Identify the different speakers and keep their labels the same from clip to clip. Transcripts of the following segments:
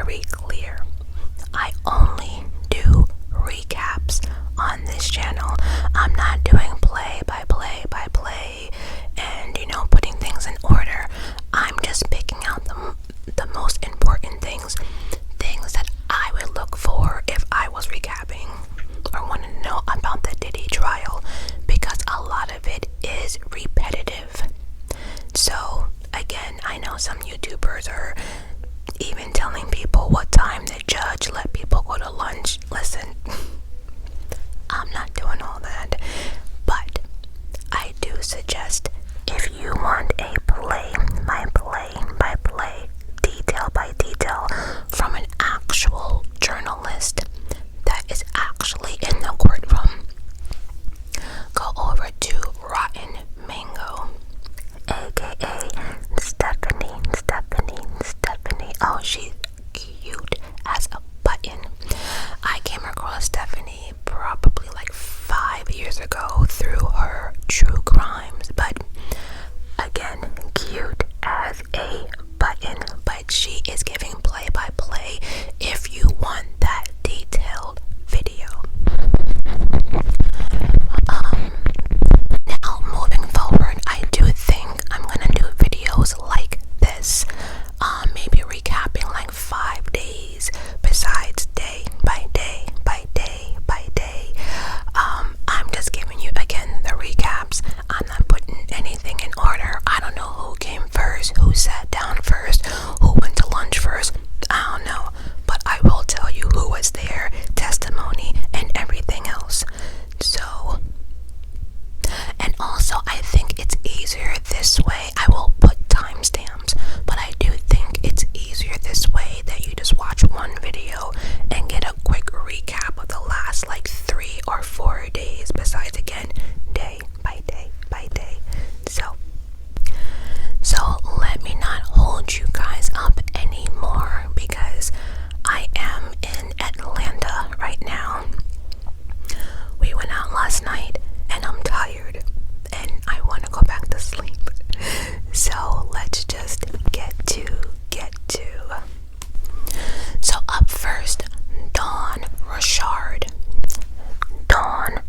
Speaker 1: very clear. I only do recaps on this channel. I'm not doing play by play by play and, putting things in order. I'm just picking out the most important things that I would look for if I was recapping or wanted to know about the Diddy trial, because a lot of it is repetitive. So again, I know some YouTubers are even telling people what time the judge let people go to lunch. Listen, I'm not doing all that, but I do suggest, if you want a play by play, detail by detail from an actual journalist that is actually in the courtroom, go over to Rotten Mango, aka Stephanie. Oh, she's cute as a button. I came across Stephanie probably like 5 years ago through her true crimes, but again, cute as a button. But she is giving play by play if you want that detailed video. Now moving forward, I do think I'm gonna do videos like this, maybe recapping like 5 days besides day by day by day by day. I'm just giving you again the recaps. I'm not putting anything in order. I don't know who came first, who sat down first, who went to lunch first. I don't know, but I will tell you who was there, testimony and everything else. So, and also I think it's easier this way. I will put timestamps, but I do think it's easier this way, that you just watch one video and get a quick recap of the last like 3 or 4 days, besides again day by day by day. So let me not hold you guys up anymore, because I am in Atlanta right now. We went out last night and I'm tired and I want to go back to sleep. So let's just get to. So up first, Dawn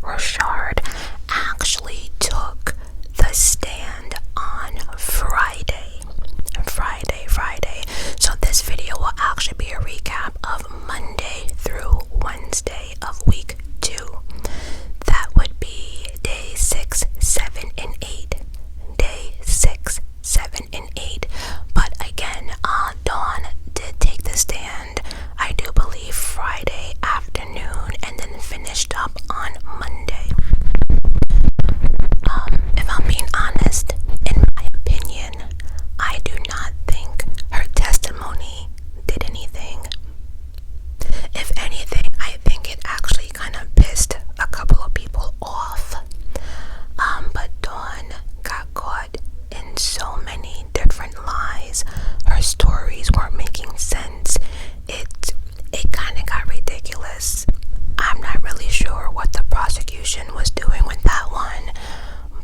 Speaker 1: Richard actually took the stand on Friday. So this video will actually be a recap of Monday through Wednesday of week 2. That would be day 6, 7, and 8. Day 6, 7, and 8. But again, Dawn did take the stand, I do believe, Friday afternoon and then finished up on Monday. If I'm being honest, in my opinion, I do not think her testimony did anything. If anything, I think it actually kind of pissed a couple of people off. But Dawn got caught in so many different lies. Her stories weren't making sense. It kind of got ridiculous. I'm not really sure what the prosecution was doing with that one,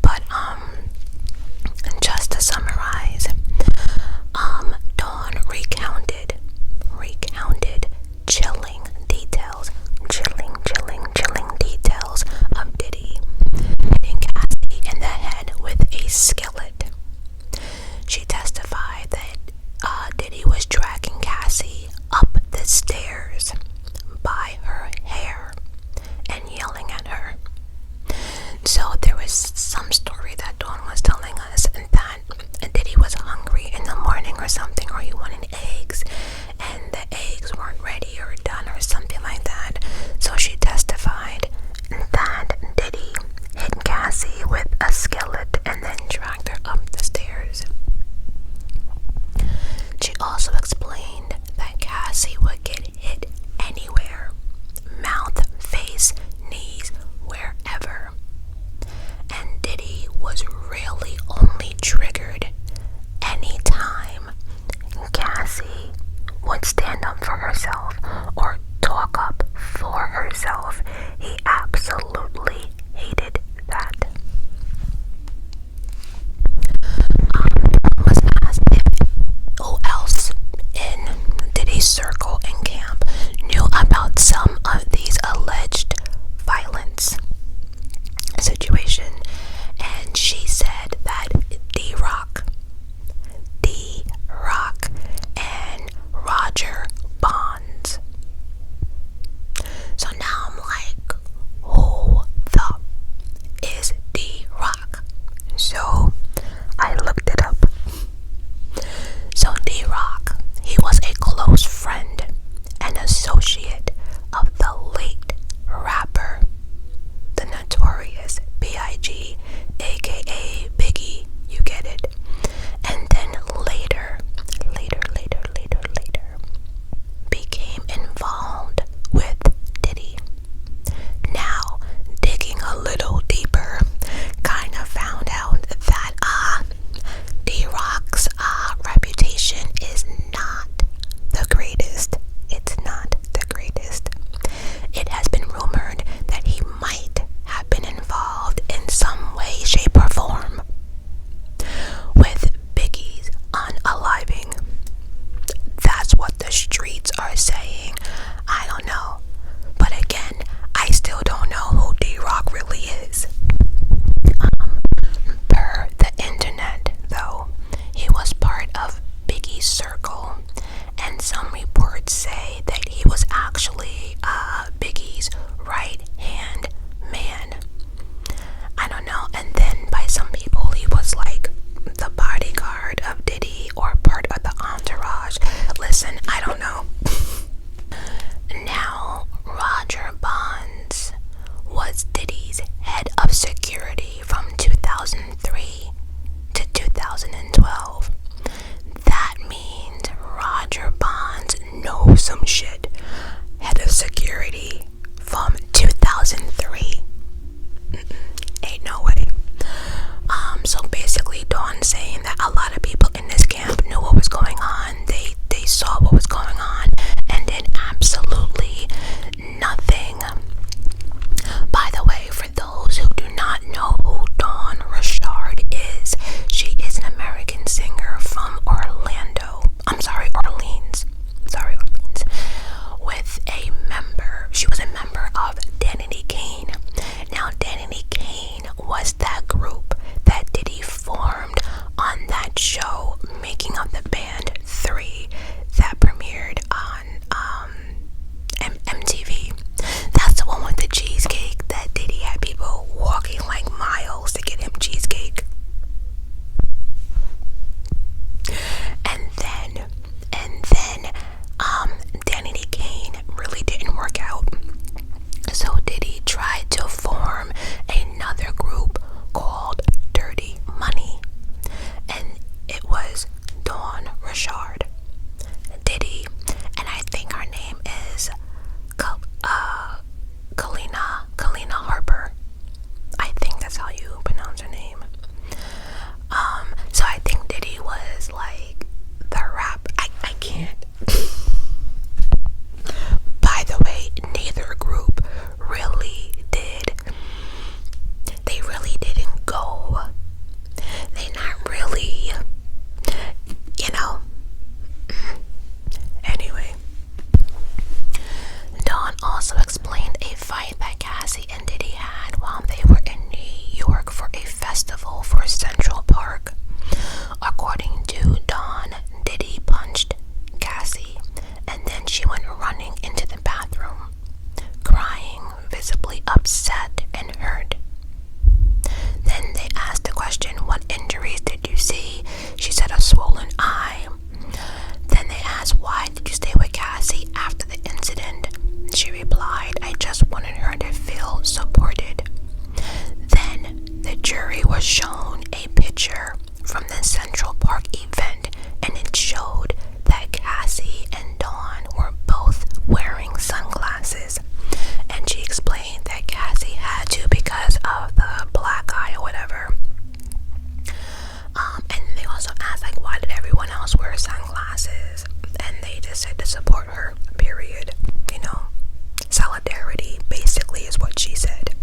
Speaker 1: but just to summarize, Dawn recounted chilling details of Diddy hitting Cassie in the head with a skillet. She testified that Diddy was dragging Cassie up the stairs by her hair and yelling at her. So there was some story that Dawn was telling us that Diddy was hungry in the morning or something, or he wanted eggs and the eggs weren't ready or done or something like that. So she testified that Diddy hit Cassie with a skillet and then dragged her up the stairs. She also explained that Cassie would get hit anywhere, mouth, face, knees, wherever. And Diddy was really only triggered anytime Cassie would stand up for herself or talk up for herself. He absolutely hated that. Was asked who else in Diddy's circle in camp knew about some of these alleged violence situation, and she said that D-Rock, and Roger Bonds. So now I'm like, who the is D-Rock? So I looked it up. So D-Rock, he was a close friend and associate of the late rapper, the notorious B.I.G., aka Biggie, you get it. And then later, became involved with Diddy. Now, digging a little deeper, kind of found out that D-Rock's reputation is not the greatest. It's not the greatest. It has been rumored that he might have been involved in some way, shape, or form with Biggie's unaliving. That's what the streets are saying. I don't know. But again, I still don't know who D-Rock really is. Per the internet, though, he was part of Biggie's circle, and some reports say that he was actually Biggie's right-hand man. I don't know. And then by some people, he was like the bodyguard of Diddy or part of the entourage. Listen, I don't know. Now, Roger Bonds was Diddy's head of security from 2003 to 2012. That means Roger Bonds knows some shit. Head of security from 2003. Ain't no way. So basically Dawn's saying that a lot of people in this camp knew what was going on. They saw what was going on and did absolutely nothing. By the way, for those who do not know who Dawn Richard is, she is an American singer from Orlando. Orleans. With a member. She was a member of Diddy Kane. Now, Diddy Kane was that group that Diddy formed on that show, Making of the Band 3, that premiered on MTV. That's the one with the cheesecake that Diddy had people walking like miles to get him cheesecake. And then Diddy Kane really didn't work out. So Diddy tried to form another group called Dirty Money, and it was Dawn Richard, Diddy, and I think her name is Kalina Harper. I think that's how you pronounce her name. So I think Diddy was like the rap. I can't. By the way, neither group really did. They really didn't go. They not really, Anyway, Dawn also explained a fight that Cassie and Diddy had while they were in New York for a festival for Central Park. According to Dawn, Diddy punched Cassie, and then she went running into the bathroom, crying, visibly upset and hurt. Then they asked the question, "What injuries did you see?" She said a swollen eye. Then they asked, "Why did you stay with Cassie after the incident?" She replied, "I just wanted her to feel supported." Then the jury was shown a picture from the Central Park event, and it showed that Cassie and Dawn were both wearing sunglasses. And she explained that Cassie had to because of the black eye or whatever. And they also asked, like, why did everyone else wear sunglasses? And they just said to support her, period. Solidarity, basically, is what she said.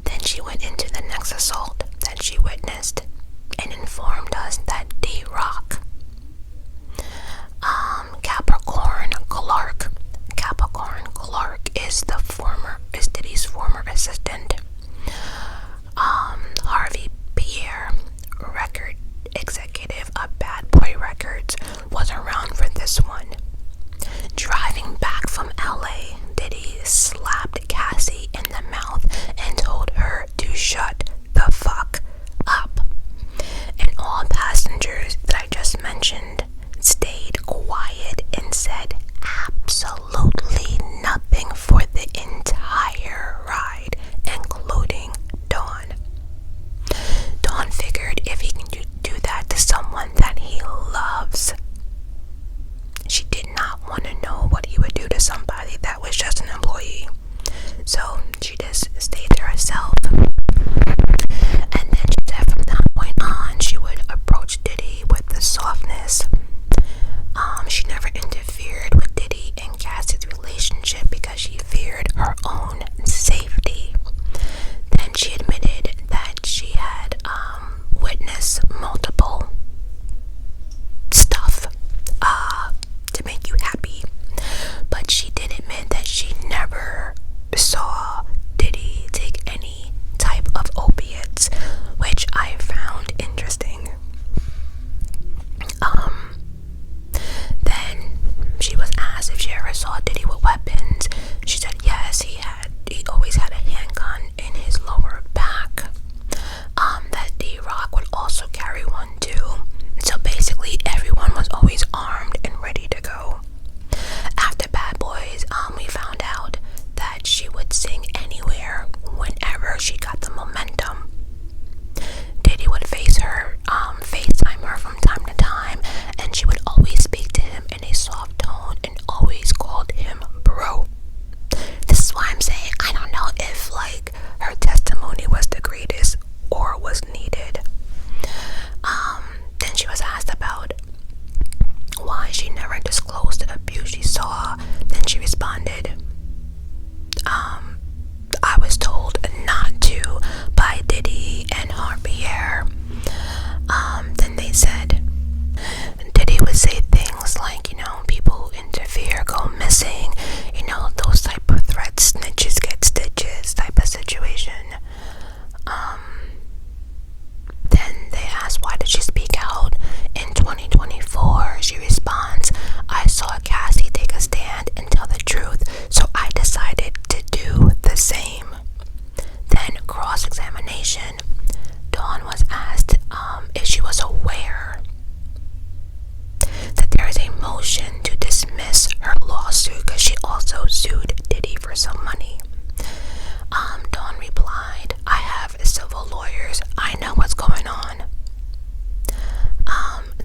Speaker 1: Then she went into the next assault that she witnessed and informed us that D-Rock, Capricorn lawsuit because she also sued Diddy for some money. Dawn replied, I have civil lawyers. I know what's going on.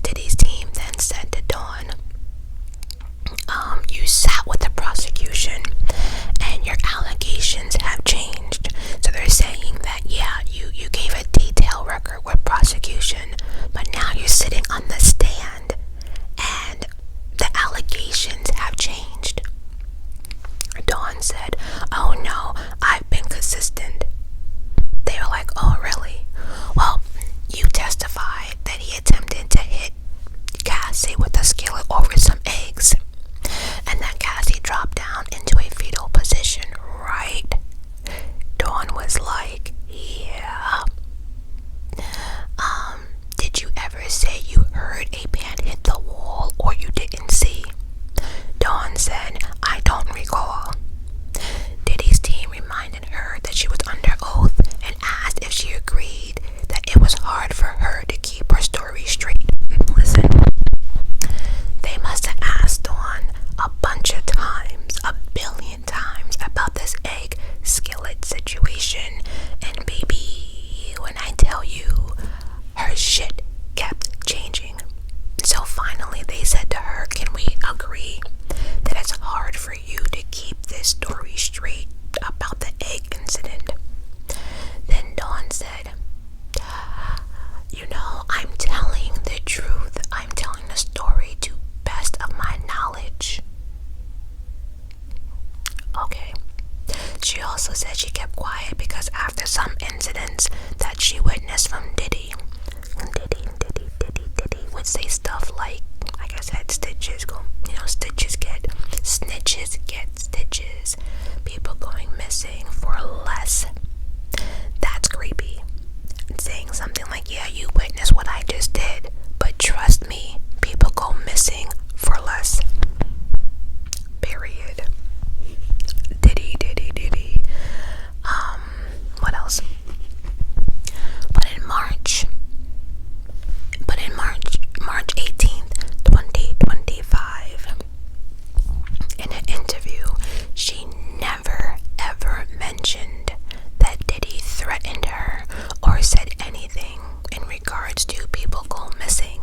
Speaker 1: Diddy's team then said to Dawn, you sat with the prosecution and your allegations have changed. So they're saying that, yeah, you gave a detailed record with prosecution, but now you're sitting on the stand and the allegations have changed. Dawn said, oh no, I've been consistent. They were like, oh really? Well, you testified that he attempted to hit Cassie with a skillet over some eggs, and that Cassie dropped down into a fetal position, right? Dawn was like, yeah. Did you ever say you heard a pan hit the wall or you didn't see? Dawn said, I don't recall. Diddy's team reminded her that she was under oath and asked if she agreed that it was hard for her to keep her story straight. Listen, they must have asked Dawn a bunch of times, a billion times, about this egg skillet situation, and baby, when I tell you, her shit kept changing. So finally they said to her, can we agree that it's hard for you to keep this story straight about the egg incident? Then Dawn said, you know, I'm telling the truth. I'm telling the story to best of my knowledge. Okay. She also said she kept quiet because after some incidents that she witnessed from Diddy would say stuff like I said, stitches get snitches get stitches. People going missing for less. That's creepy. Saying something like, yeah, you witnessed what I just did, but trust me, people go missing for less. Period. Diddy. What else? But in March 18th, 2025, in an interview, she never ever mentioned that Diddy threatened her or said anything in regards to people go missing.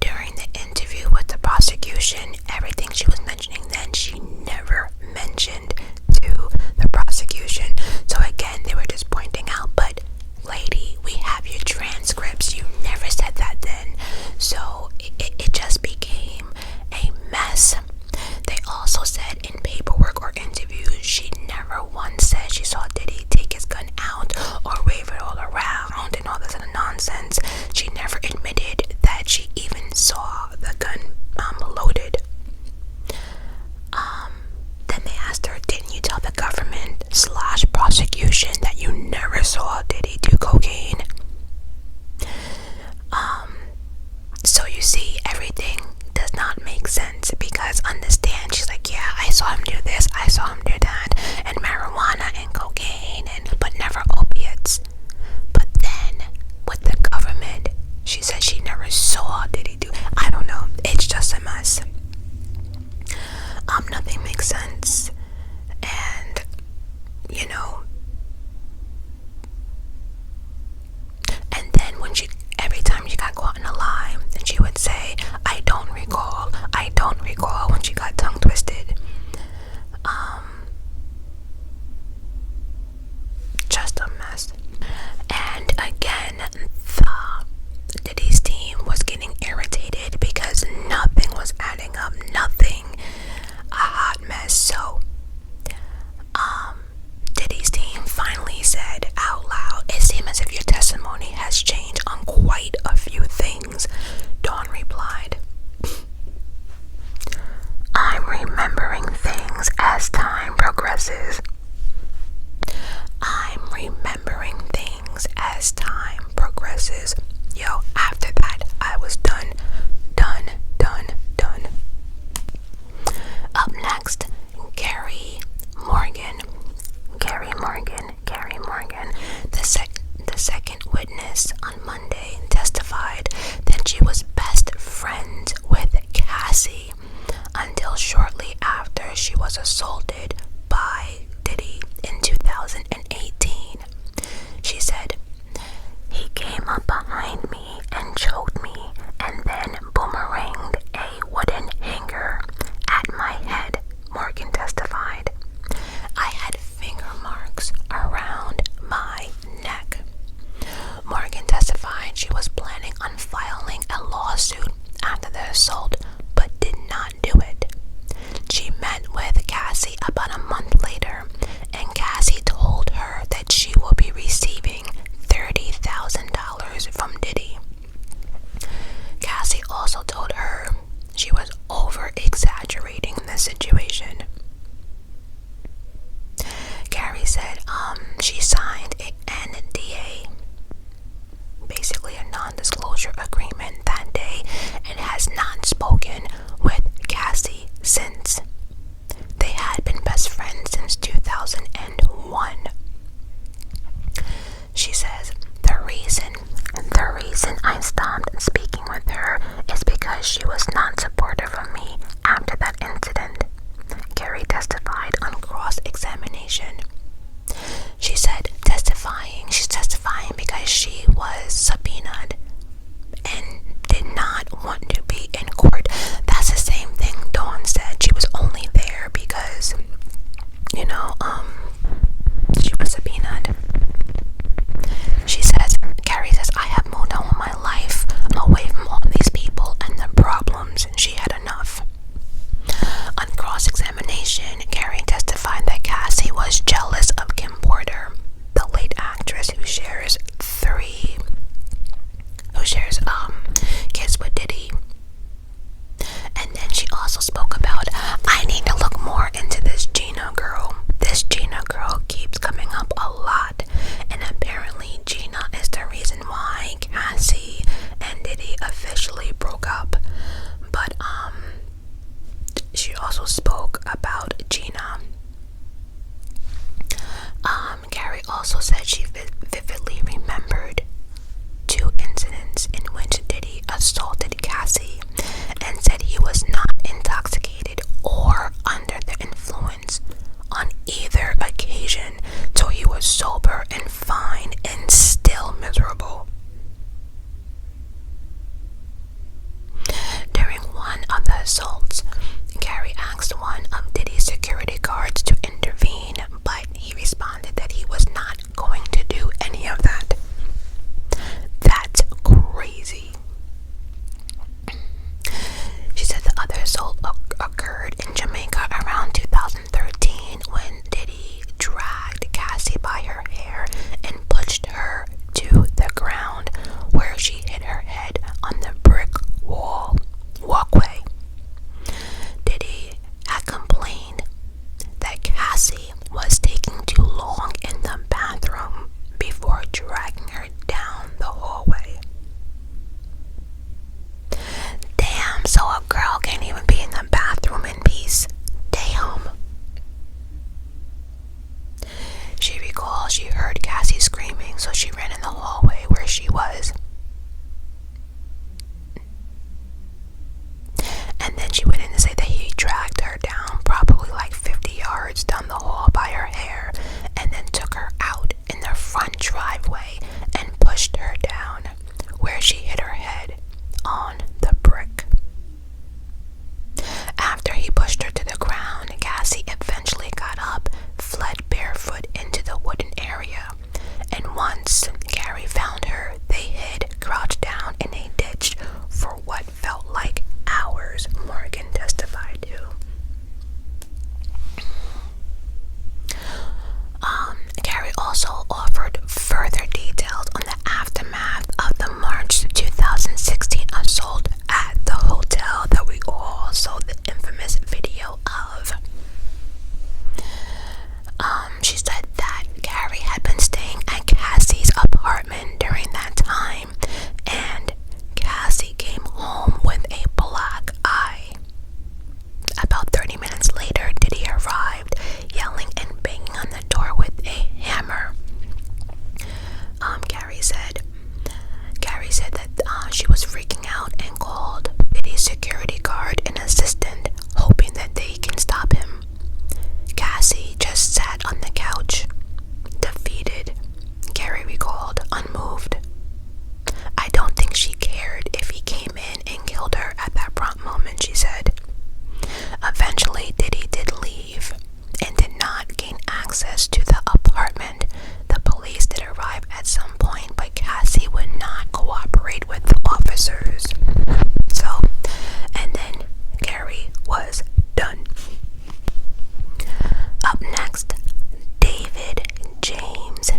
Speaker 1: During the interview with the prosecution, everything she was mentioning then, she never mentioned to the prosecution. So again, they were just pointing out, but lady, we have your transcripts. You never said that then. So it just became a mess. They also said in paperwork or interviews, she never once said she saw Diddy take his gun out or wave it all around and all this other nonsense. She never admitted that she even saw the gun loaded. Then they asked her, didn't you tell the government / prosecution that you never saw Diddy do cocaine? So you see, everything does not make sense because understand, she's like, yeah, I saw him do this, I saw him do that, and marijuana and cocaine, but never opiates. But then with the government, she said she never saw Diddy do. I don't know. It's just a mess. Nothing makes sense, and and then every time she got caught in a lie, then she would say, I don't recall when she got tongue twisted. Just a mess. And again, Diddy's team was getting irritated because nothing was adding up. Nothing. A hot mess. So Diddy's team finally said out loud, it seems as if your testimony has changed on quite a few things. Dawn replied, I'm remembering things as time progresses. I'm remembering things as time progresses. Yo, after that, I was done. Up next, Carrie Morgan. The second witness on Monday testified that assaults. Gary asked one of Diddy's security guards to intervene, but he responded that he was not going to do any of that. That's crazy. She said the other assault occurred in Jamaica around 2013 when Diddy dragged Cassie by her hair and pushed her to the ground, where she hit her head on the brick walkway. Diddy had complained that Cassie was taking too long in the bathroom before dragging her down the hallway. Damn, so a girl can't even be in the bathroom in peace. Damn. She recalls she heard Cassie screaming, so she ran in the hallway where she was. And then she went in to say that he dragged her down probably like 50 yards down the hall by her hair, and then took her out in the front driveway and pushed her down, where she hit her head on the brick. After he pushed her to the ground, Cassie eventually got up, fled barefoot into the wooden area, and once Gary found her, they hid, crouched down in a ditch for what felt like hours, Morgan testified to. Gary also offered further details on the aftermath of the March 2016 assault at the hotel that we all saw the infamous video of. She said that Gary had been staying at Cassie's apartment during that time, and Cassie came home with a black eye. About 30 minutes later, Diddy arrived, yelling and banging on the door with a hammer. Gary said that she was freaking out and called Diddy's security guard and assistant, hoping that they can stop him. Cassie just sat on the couch, defeated, Gary recalled, unmoved. I don't think she cared if he came in and killed her at that prompt moment, she said. Eventually, Diddy did leave and did not gain access to the apartment. The police did arrive at some point, but Cassie would not cooperate with the officers. And then Gary was done. Up next, David James.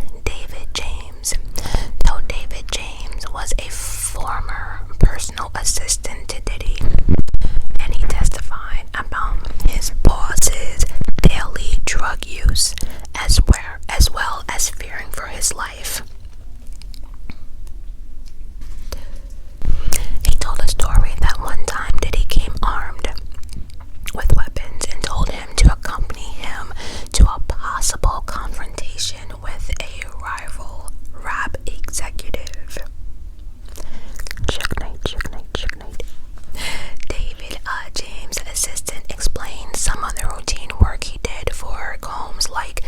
Speaker 1: So David James was a former personal assistant to Diddy, and he testified about his boss's daily drug use as well as fearing for his life. He told a story that one time Diddy came armed with weapons and told him to accompany him to a possible confrontation with a rival rap executive. Checkmate. David James' assistant explained some of the routine work he did for Combs, like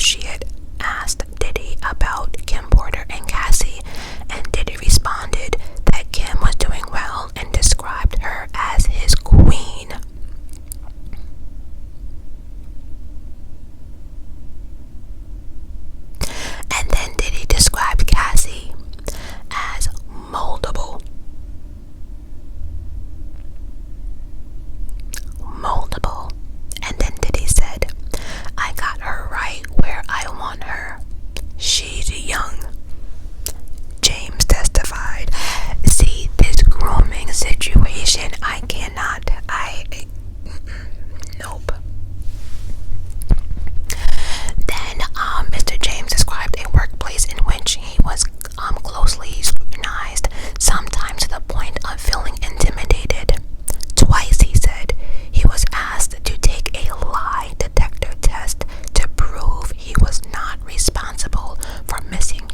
Speaker 1: she had asked Diddy about Kim Porter and Cassie, and Diddy responded that Kim was doing well and described her as his queen. And then Diddy described Cassie as moldable. Moldable. And then Diddy said, I got her right where I want her. She's young. James testified. See, this grooming situation, nope. Then Mr. James described a workplace in which he was closely scrutinized, sometimes to the point of feeling intimidated. Twice, he said, he was asked to take a lie detector test to prove he was not responsible for missing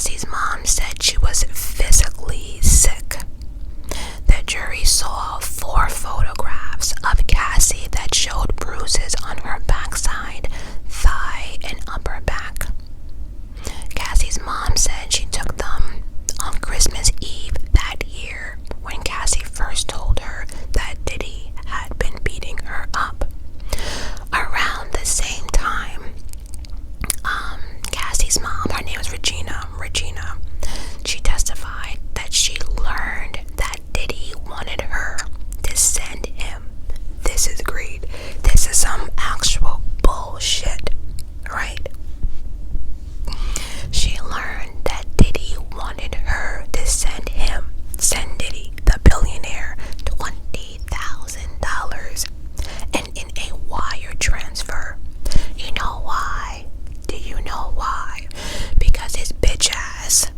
Speaker 1: Cassie's mom said she was physically sick. The jury saw 4 photographs of Cassie that showed bruises on her backside, thigh, and upper back. Cassie's mom said she took them on Christmas Eve that year when Cassie first told her that Diddy had been beating her up. Around the same time, Cassie's mom, her name was Regina, she testified that she learned that Diddy wanted her to send him. This is great. This is some actual bullshit, right? She learned that Diddy wanted her to send Diddy, the billionaire, $20,000 and in a wire transfer. You know why? Do you know why? Because his bitch ass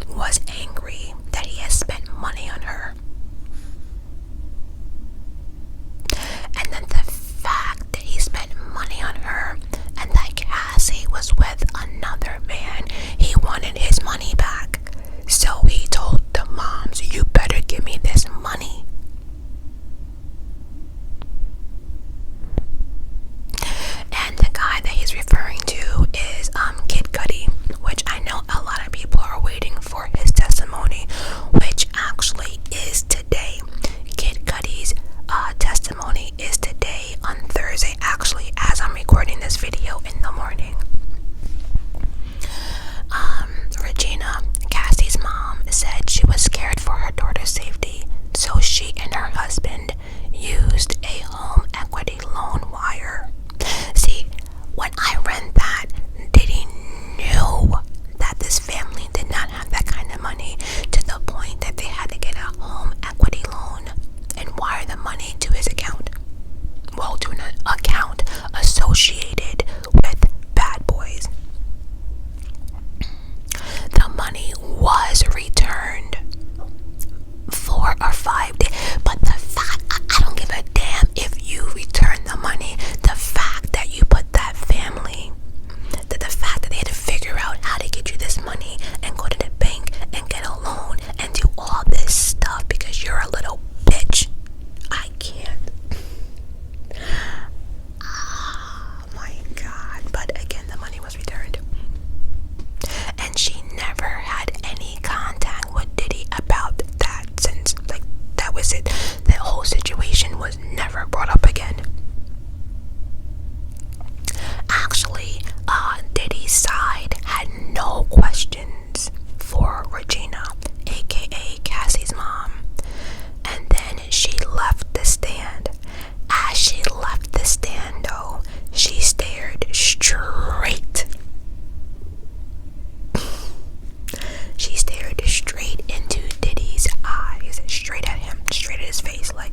Speaker 1: was angry that he had spent money on her. And then the fact that he spent money on her and that Cassie was with another man, he wanted his money back. So he told the moms, you better give me this money. And the guy that he's referring to is Kid Cudi, which I know a lot of people are waiting for his testimony, which actually is today. Kid Cudi's testimony is today on Thursday, actually, as I'm recording this video in the morning. Regina, Cassie's mom, said she was scared for her daughter's safety, so she and her husband used a home equity loan wire. See, when I read that, Diddy knew that this family did not have that kind of money, to the point that they had to get a home equity loan and wire the money to his account. Well, to an account associated with Bad Boys. The money was returned 4 or 5 days, but the fact, I don't give a damn if you return the money. The fact that you put that family, the fact that they had to figure out how to get you this money and go to the bank and get a loan and do all this stuff because you're a little bitch. I can't. Oh my God. But again, the money was returned. And she never had any contact with Diddy about that since, like, that was it. That whole situation was never brought up again. Actually, Diddy's side had no questions for Regina, aka Cassie's mom. And then she left the stand. As she left the stand, though, she stared straight. She stared straight into Diddy's eyes, straight at him, straight at his face, like.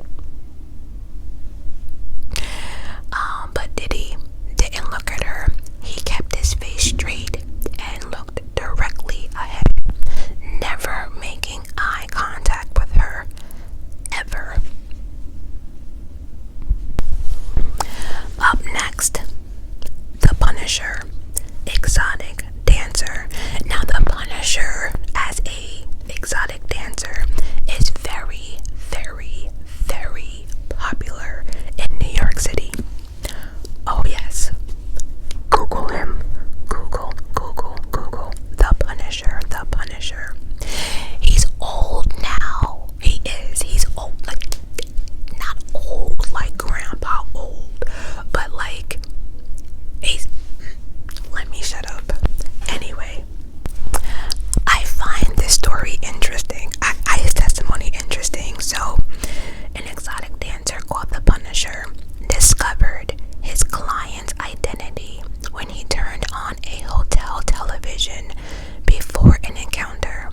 Speaker 1: But Diddy didn't look at her. He kept his face straight and looked directly ahead, never making eye contact with her, ever. Up next, the Punisher, exotic dancer. Now, the Punisher as a exotic dancer is very, very, very popular in New York City. Oh yes. Google him. Google. The Punisher. He's old now. He is. He's old. Like, not old like grandpa old, but like, he's, let me shut up. Anyway, I find this story interesting. His testimony interesting. So, an exotic dancer called the Punisher discovered his client's identity when he turned on a hotel television before an encounter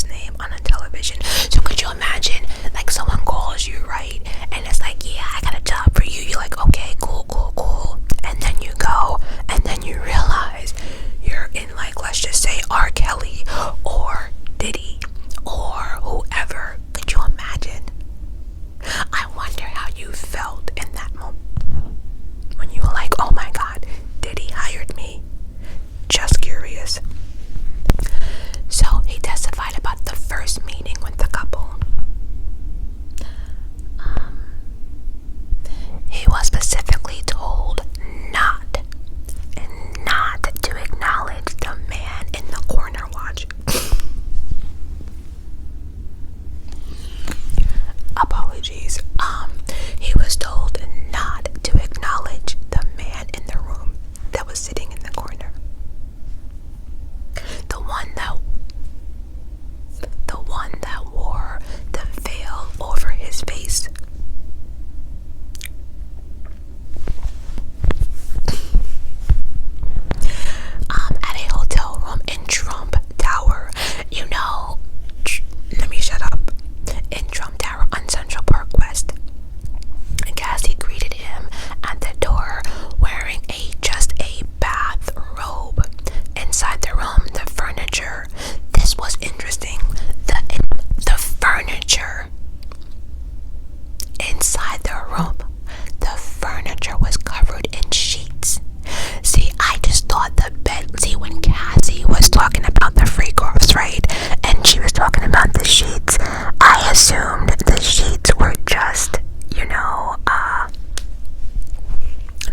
Speaker 1: his name on a television. So could you imagine, like, someone calls you, right, and it's like, yeah, I got a job for you. You're like, okay, cool, cool, cool. And then you go, and then you realize you're in, like, let's just say R. Kelly or Diddy or whoever. Could you imagine? I wonder how you felt in that moment when you were like, oh my god, Diddy hired me. Just curious. So he testified about the first meeting with the couple. He was specifically told not to acknowledge the man in the corner watch. Apologies. He was told not to acknowledge the man in the room that was sitting in the corner. The one that wore the veil over his face. At a hotel room in Trump Tower. You know, let me shut up. In Trump Tower on Central Park West. Cassie greeted him at the door wearing just a bathrobe. Inside the room, the furniture. This was interesting. The furniture inside the room. The furniture was covered in sheets. See, I just thought the bed. See, when Cassie was talking about the freak offs, right? And she was talking about the sheets, I assumed the sheets were just,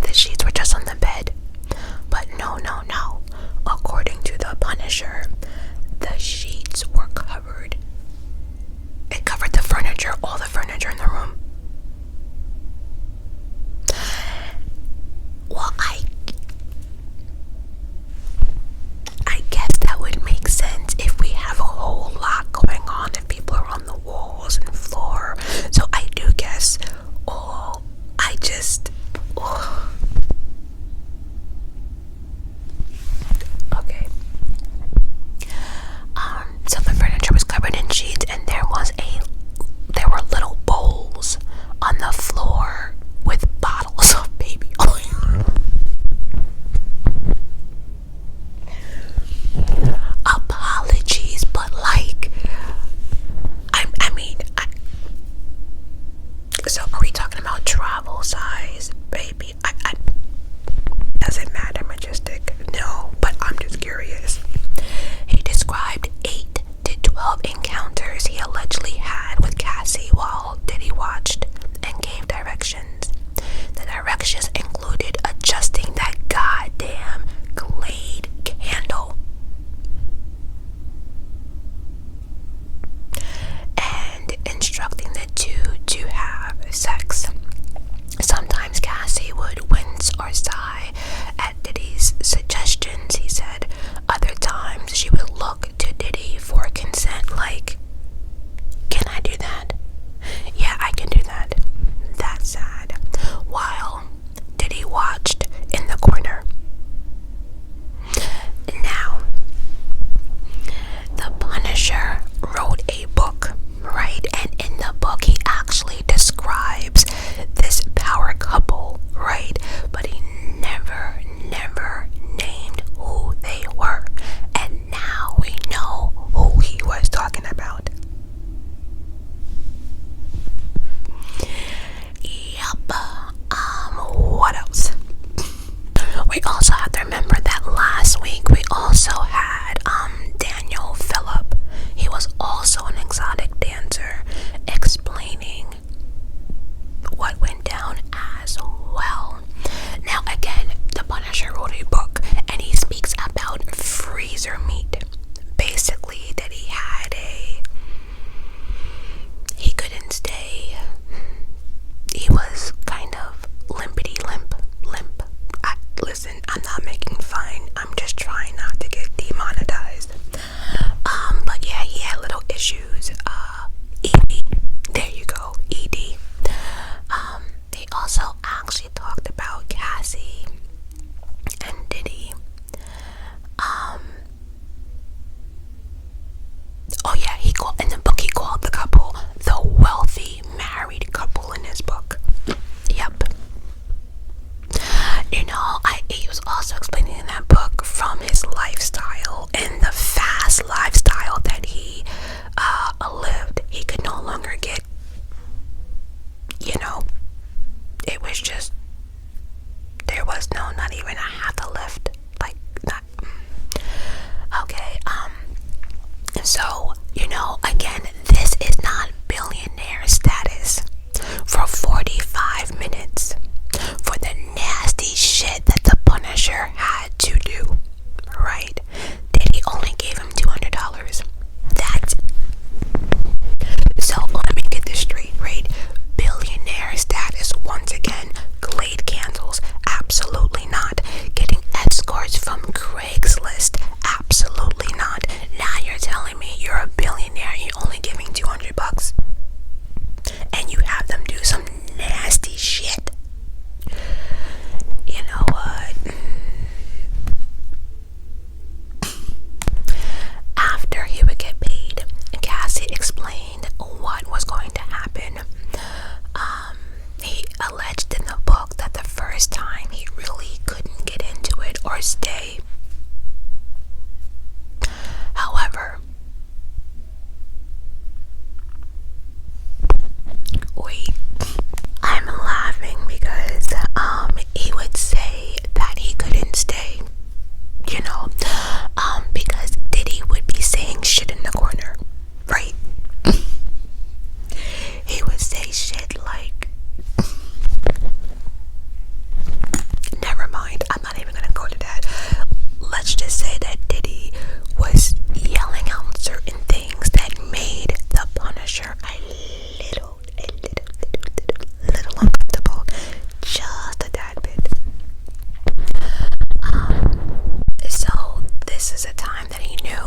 Speaker 1: the sheets were just on the bed. But no. According to the Punisher, the sheets were covered. It covered the furniture, all the furniture in the room. Well, I guess that would make sense if we have a whole lot going on and people are on the walls and floor. So I do guess. Okay. So the furniture was covered in sheets, and there were little bowls on the floor with bottles of baby oil. Apologies, but like, so are we talking about travel size, baby? Doesn't matter, Majestic. No, but I'm just curious. He described 8 to 12 encounters he allegedly had with Cassie while Diddy watched and gave directions. The directions included adjusting that goddamn Glade candle and instructing the two to have sex. Sometimes Cassie would wince or sigh at Diddy's suggestions, he said. Other times she would look to Diddy for consent, like, can I do that? Yeah, I can do that. That's sad. While Diddy watched in the corner. Now, the Punisher wrote a book, right? And in the book he actually describes this power couple, right? But he never named who they were. And now we know who he was talking about. Yup. What else? We also have to remember that last week we also had Daniel Phillip. He was also an exotic dancer, explaining what went down as well. Now again, the Punisher wrote a book and he speaks about freezer meat. Basically that he couldn't stay. He was kind of limpity limp. Listen, I'm not making fun. I'm just trying not to get demonetized. But yeah, he had little issues. ED. There you go, ED. He also actually talked was. No, not even. I had to lift. Like, not. Okay, so, again, this is not billionaire status for 45 minutes for the nasty shit that the Punisher had to do, right? Diddy only gave him $200. That's so. Let me get this straight, right? Billionaire status once again. Glade candles, absolutely not. Getting escorts from Craigslist, absolutely not. Now you're telling me you're a billionaire and you're only giving $200, and you have them do some nasty shit. You know what? After he would get paid, Cassie explained what was going to happen. He alleged in the book that the first time he really couldn't get into it or stay. However, wait, I'm laughing because he would say that he couldn't stay, because Diddy would be saying shit in the corner, right? He would say shit like, never mind, I'm not even gonna go to that. Let's just say that Diddy was yelling out certain things that made the Punisher a little uncomfortable, just a tad bit. So this is a time that he knew.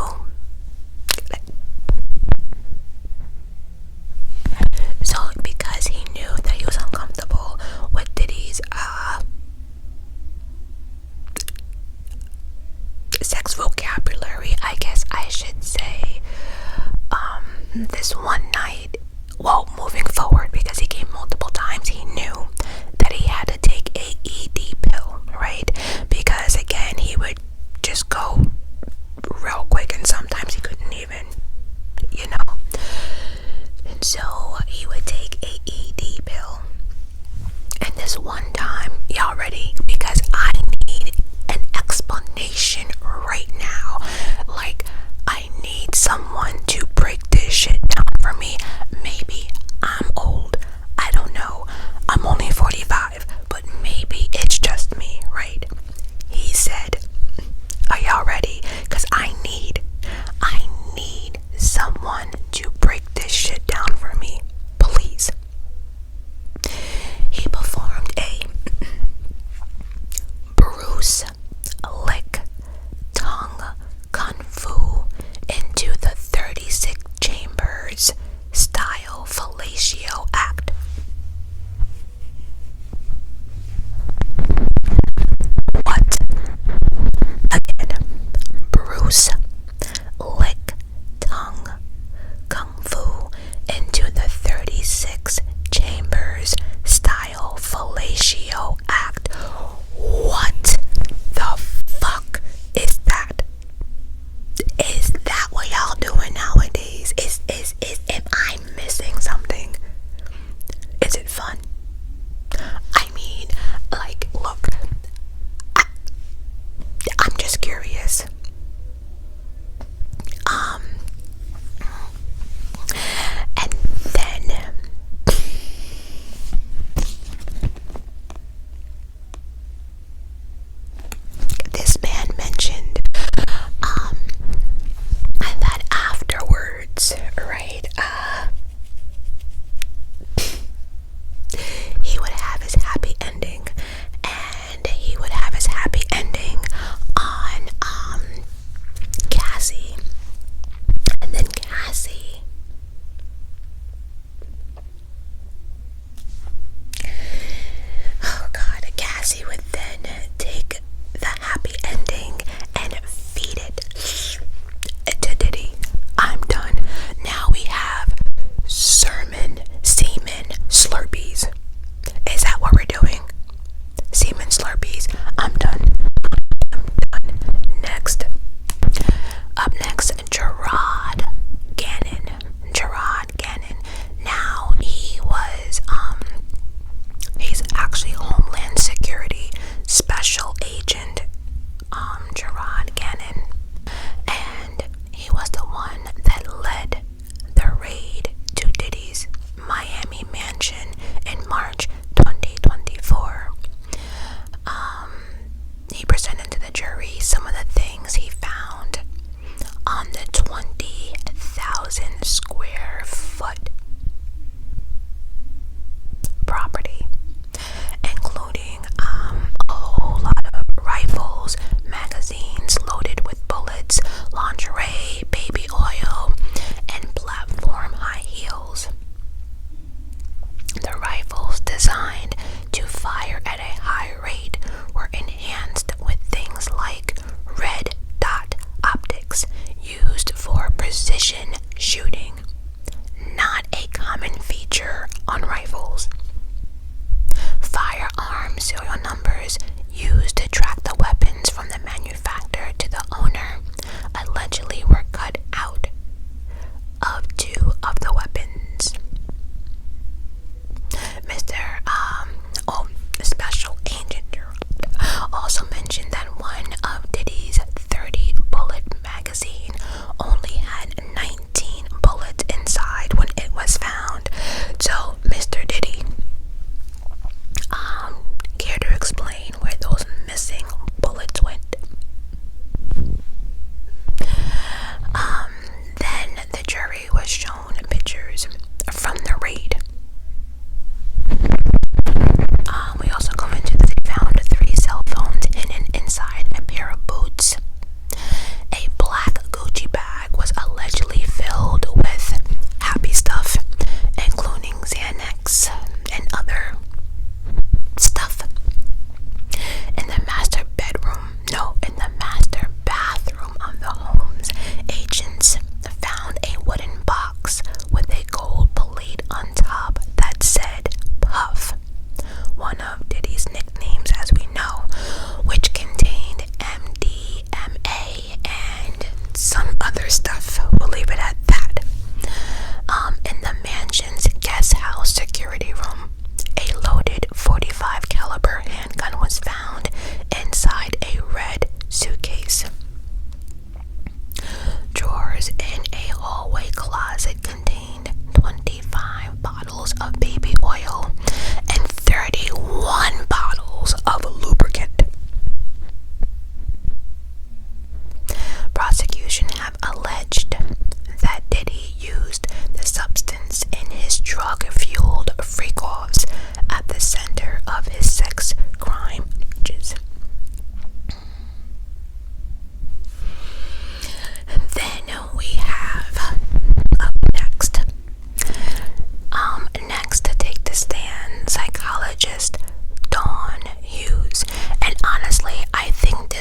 Speaker 1: So because he knew that he was uncomfortable with Diddy's sex vocabulary, I guess I should say, this one night, moving forward, because he came multiple times, he knew that he had to take a ED pill, right? Because again, he would just go real quick and sometimes he couldn't even, and so he would take a ED pill. And this one time, y'all ready? Because I need an explanation right now. Like, I need someone to break this shit down for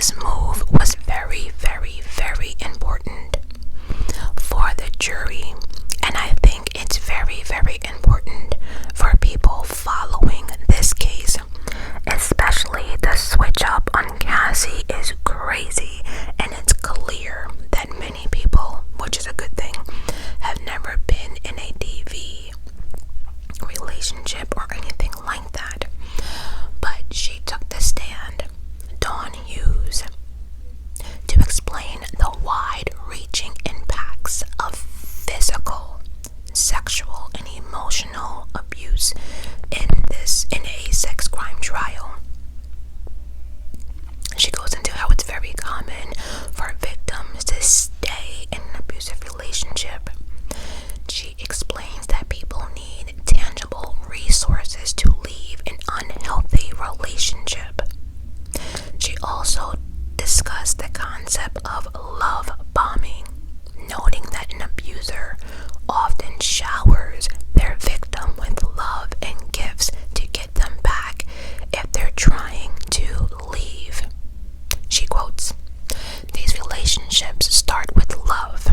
Speaker 1: this move was very, very, very important for the jury, and I think it's very, very important for people following this case. Especially the switch up on Cassie is crazy, and it's clear that many people, which is a good thing, have never been in a DV relationship or anything like that. But she took the stand, Dawn Hughes, to explain the wide-reaching impacts of physical, sexual, and emotional abuse in a sex crime trial. She goes into how it's very common for victims to stay in an abusive relationship. She explains that people need tangible resources to leave an unhealthy relationship. She also discussed the concept of love bombing, noting that an abuser often showers their victim with love and gifts to get them back if they're trying to leave. She quotes, "These relationships start with love.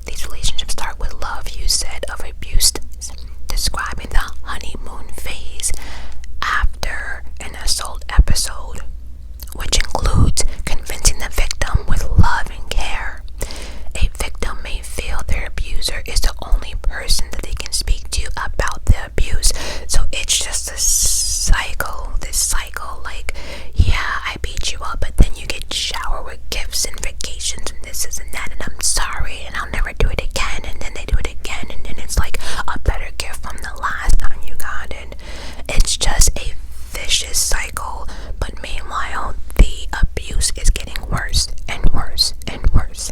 Speaker 1: These relationships start with love," you said of abuse, describing the honeymoon phase after an assault episode, which includes convincing the victim with love and care. A victim may feel their abuser is the only person that they can speak to about the abuse. So it's just this cycle, like, yeah, I beat you up, but then you get showered with gifts and vacations and this and that, and I'm sorry, and I'll never do it again, and then they do it again, and then it's like a better gift from the last time you got it. It's just a vicious cycle, but meanwhile, the abuse is getting worse and worse and worse.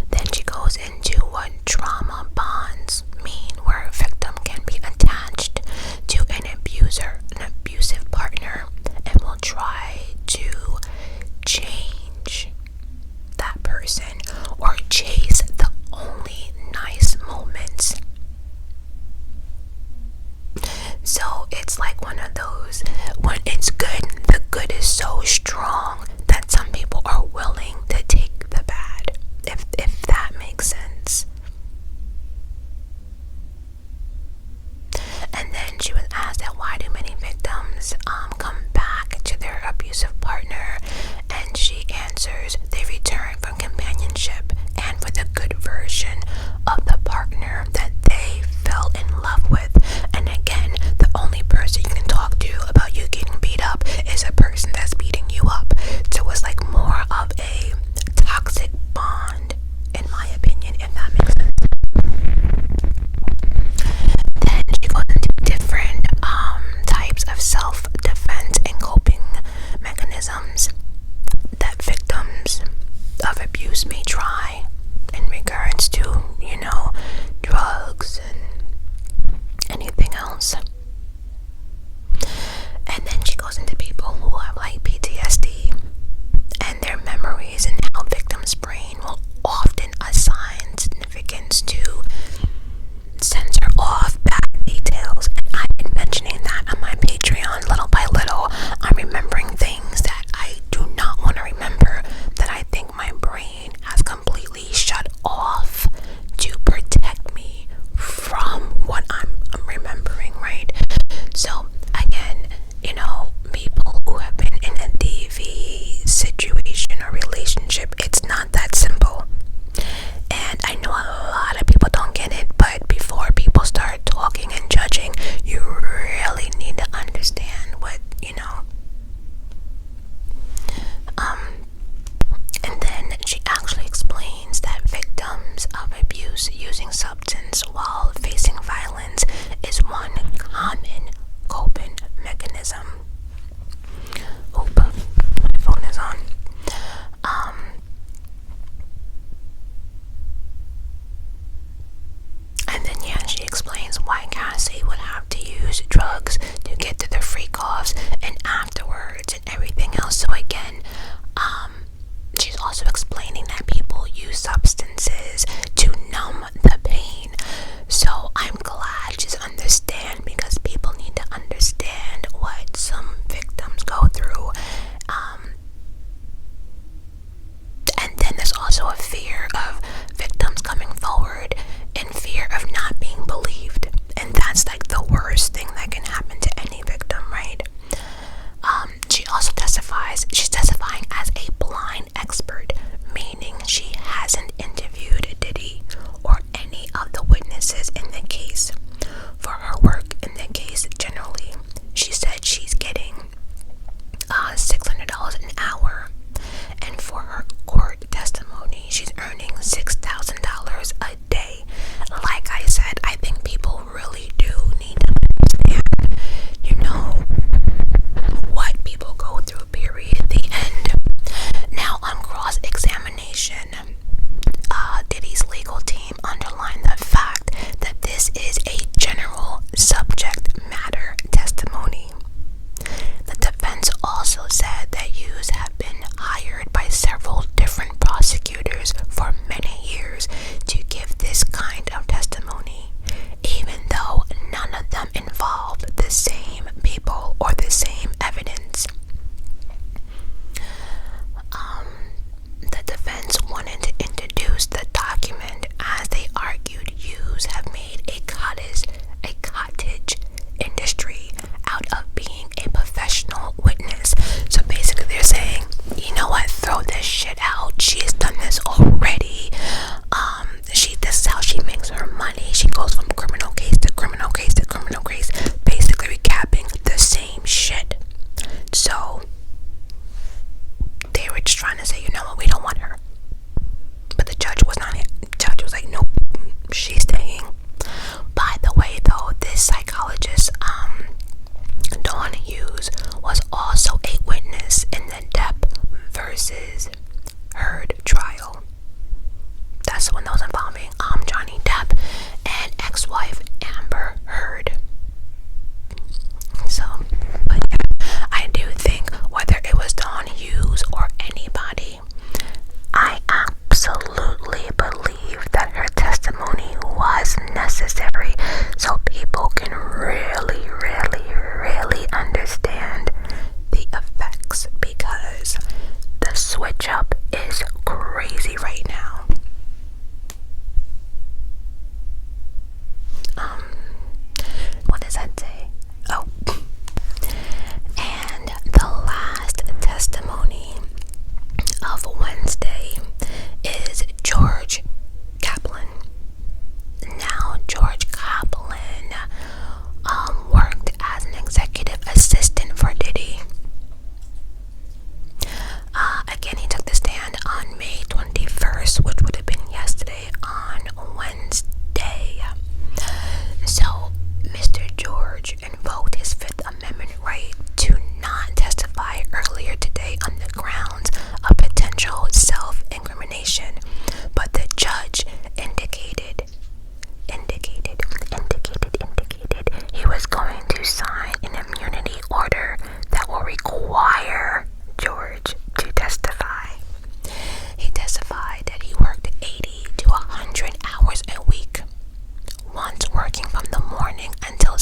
Speaker 1: Then she goes into what trauma bonds mean, where a victim can be attached to an abusive partner, and will try to change that person or chase the only nice moments. So it's like one of those, when it's good, the good is so strong that some people are willing to take the bad, if that makes sense. And then she was asked that why do many victims come back to their abusive partner, and she answers they return from companionship and for the good version of the partner that they fell in love with. And again, the only person you can talk to about you getting beat up is a person that's beating you up. So it's like more of a toxic bond, in my opinion, if that makes sense. Then she goes into different types of self-defense and coping mechanisms that victims of abuse may try in regards to, drugs and anything else. And then she goes into people who have like PTSD and their memories, and how victims' brain will often assign significance to censor off bad details. And I've been mentioning that on my Patreon. Little by little, I'm remembering things that I do not want to remember, that I think my brain has completely shut off to protect me from what I'm remembering, right? So again, people who have been in a DV situation or relationship, it's not that simple. And I know a lot of people don't get it, but before people start talking and judging, you really need to understand what, And then she actually explains that victims of abuse using substance while facing violence is one common coping mechanism. Oop, my phone is on. And then she explains why Cassie would have to use drugs to get to the freak offs and afterwards and everything else. So again, she's also explaining that people use substances to numb the pain. So I'm glad she's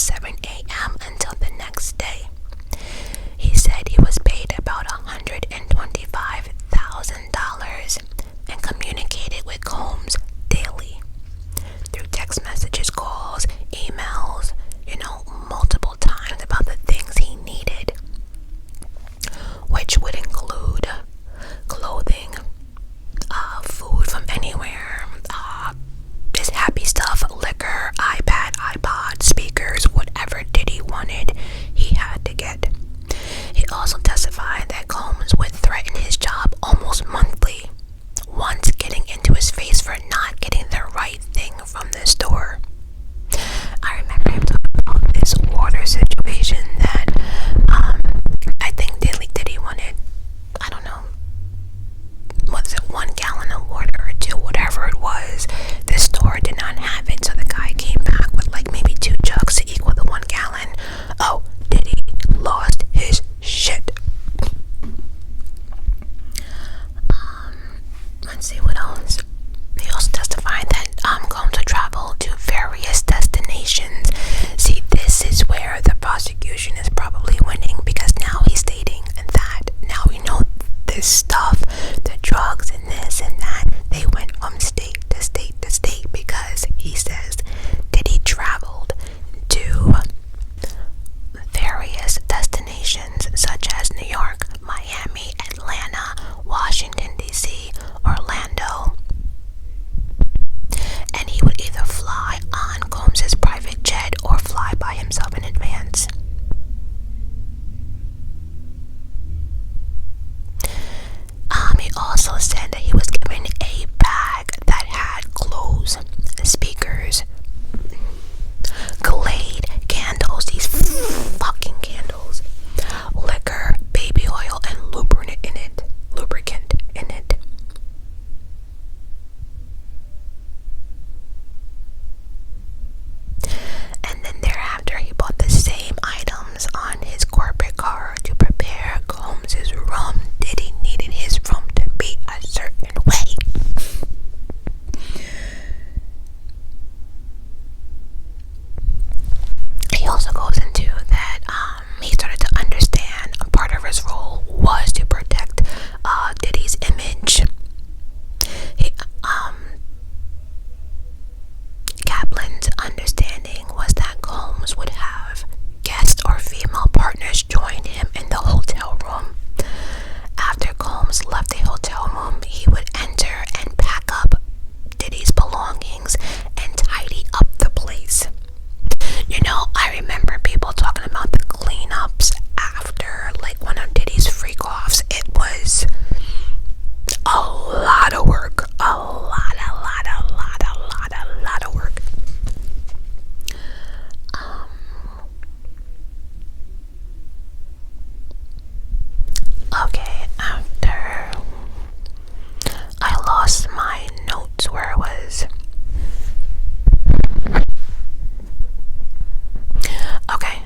Speaker 1: 7 a.m. until the next day. He said he was paid about $125,000 and communicated with Combs daily through text messages, calls, emails, multiple times about the things he needed, which would include clothing, food from anywhere, his happy stuff, liquor, iPad, iPod, speakers, whatever Diddy wanted, he had to get. He also testified that Combs would threaten his job almost monthly, once getting into his face for not getting the right thing from the store. I remember him talking about this water situation that I think Diddy wanted, I don't know, was it 1 gallon of water or 2, whatever it was. The store did not have it, so the guy came back with like maybe 2 jugs to equal the 1 gallon. Oh, Diddy lost his shit. Let's see what else. He also testified that Combs would travel to various destinations. See, this is where the prosecution is probably winning, because now he's stating that now we know this stuff, the drugs and this and that, they went from state to state to state, because he says Diddy traveled to various destinations such as New York, Miami, Atlanta, Washington, D.C., Orlando, and he would either fly on Combs' private jet or fly by himself in advance. He also said that he was given a bag that had clothes, speakers, Glade candles, these fucking candles, liquor, baby oil, and lubricant in it. And then thereafter, he bought the same items on his corporate car to prepare Combs' room. Diddy needed his room to be a certain way. He also goes into that he started to understand a part of his role was to protect Diddy's image. Kaplan's understanding was that Combs would have guest or female partners join him in the hotel room. After Combs left the hotel room, he would enter and pack up Diddy's belongings and tidy up the place. I remember people talking about the cleanups after like one of Diddy's freak-offs. It was a lot of work. A lot of work. Okay, after I lost my notes where it was. Okay,